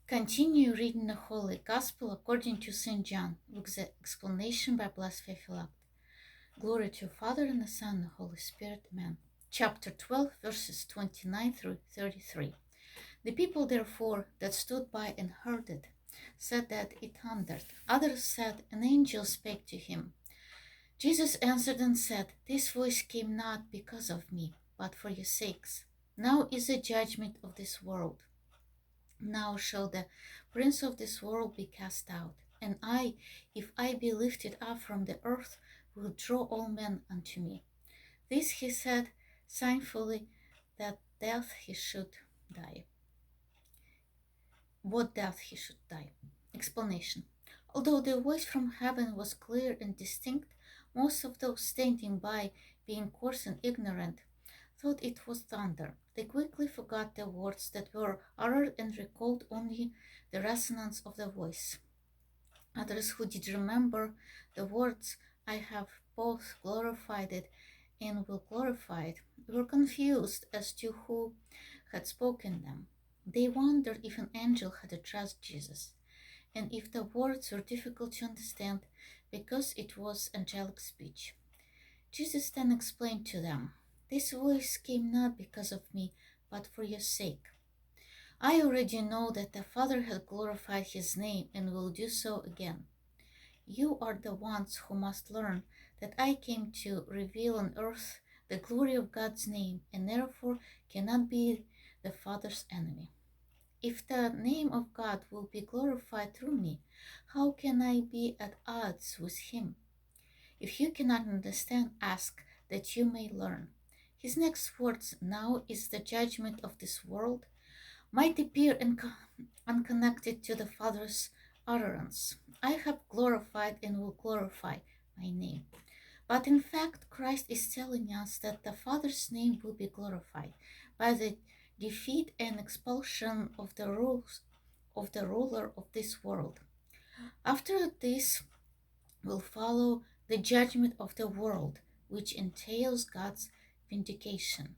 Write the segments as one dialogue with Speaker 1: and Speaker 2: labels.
Speaker 1: Continue reading the Holy Gospel according to St. John, with the explanation by Blessed Theophylact. Glory to the Father, and the Son, and the Holy Spirit. Amen. Chapter 12, verses 29 through 33. The people, therefore, that stood by and heard it, said that it thundered. Others said, an angel spake to him. Jesus answered and said, This voice came not because of me, but for your sakes. Now is the judgment of this world. Now shall the prince of this world be cast out. And I, if I be lifted up from the earth, will draw all men unto me. This he said, signfully, that death he should die. What death he should die? Explanation. Although the voice from heaven was clear and distinct, most of those standing by, being coarse and ignorant, thought it was thunder. They quickly forgot the words that were uttered and recalled only the resonance of the voice. Others who did remember the words, I have both glorified it and will glorify it, were confused as to who had spoken them. They wondered if an angel had addressed Jesus, and if the words were difficult to understand because it was angelic speech. Jesus then explained to them, This voice came not because of me, but for your sake. I already know that the Father has glorified his name and will do so again. You are the ones who must learn that I came to reveal on earth the glory of God's name, and therefore cannot be the Father's enemy. If the name of God will be glorified through me, how can I be at odds with him? If you cannot understand, ask that you may learn. His next words, now is the judgment of this world, might appear unconnected to the Father's utterance. I have glorified and will glorify my name. But in fact, Christ is telling us that the Father's name will be glorified by the defeat and expulsion of the ruler of this world. After this will follow the judgment of the world, which entails God's vindication.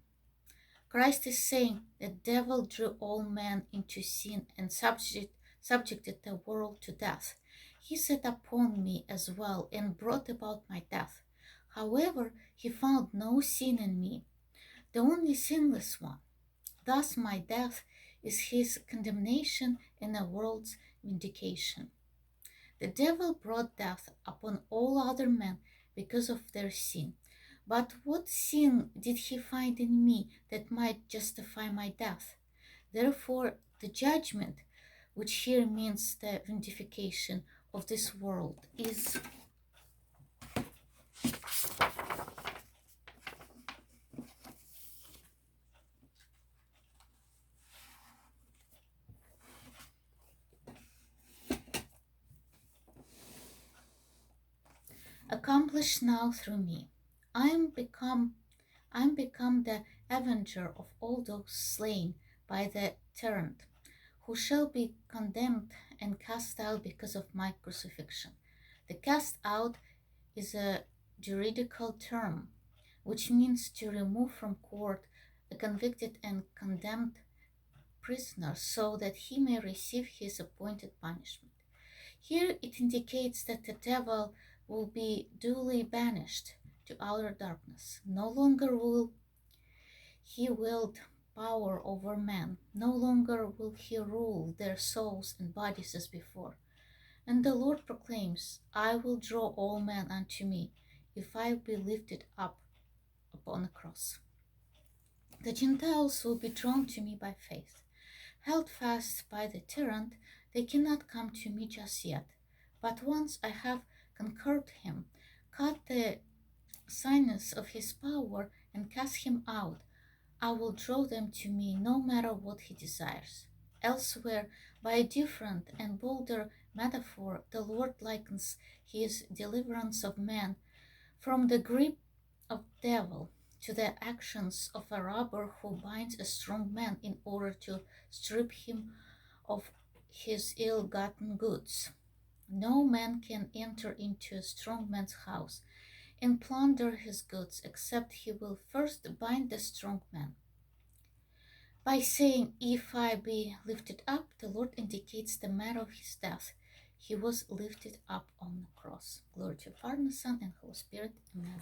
Speaker 1: Christ is saying the devil drew all men into sin and subjected the world to death. He sat upon me as well and brought about my death. However, he found no sin in me, the only sinless one. Thus my death is his condemnation and the world's vindication. The devil brought death upon all other men because of their sin. But what sin did he find in me that might justify my death? Therefore, the judgment, which here means the vindication of this world, is accomplished now through me. I am become the avenger of all those slain by the tyrant, who shall be condemned and cast out because of my crucifixion. The cast out is a juridical term, which means to remove from court a convicted and condemned prisoner so that he may receive his appointed punishment. Here it indicates that the devil will be duly banished to outer darkness. No longer will he wield power over men. No longer will he rule their souls and bodies as before. And the Lord proclaims, I will draw all men unto me, if I be lifted up upon a cross. The Gentiles will be drawn to me by faith. Held fast by the tyrant, they cannot come to me just yet. But once I have conquered him, cut the sinus of his power, and cast him out, I will draw them to me no matter what he desires. Elsewhere, by a different and bolder metaphor, the Lord likens his deliverance of man from the grip of the devil to the actions of a robber who binds a strong man in order to strip him of his ill-gotten goods. No man can enter into a strong man's house and plunder his goods except he will first bind the strong man. By saying, "If I be lifted up," the Lord indicates the manner of his death. He was lifted up on the cross. Glory to the Father, and the Son, and Holy Spirit. Amen.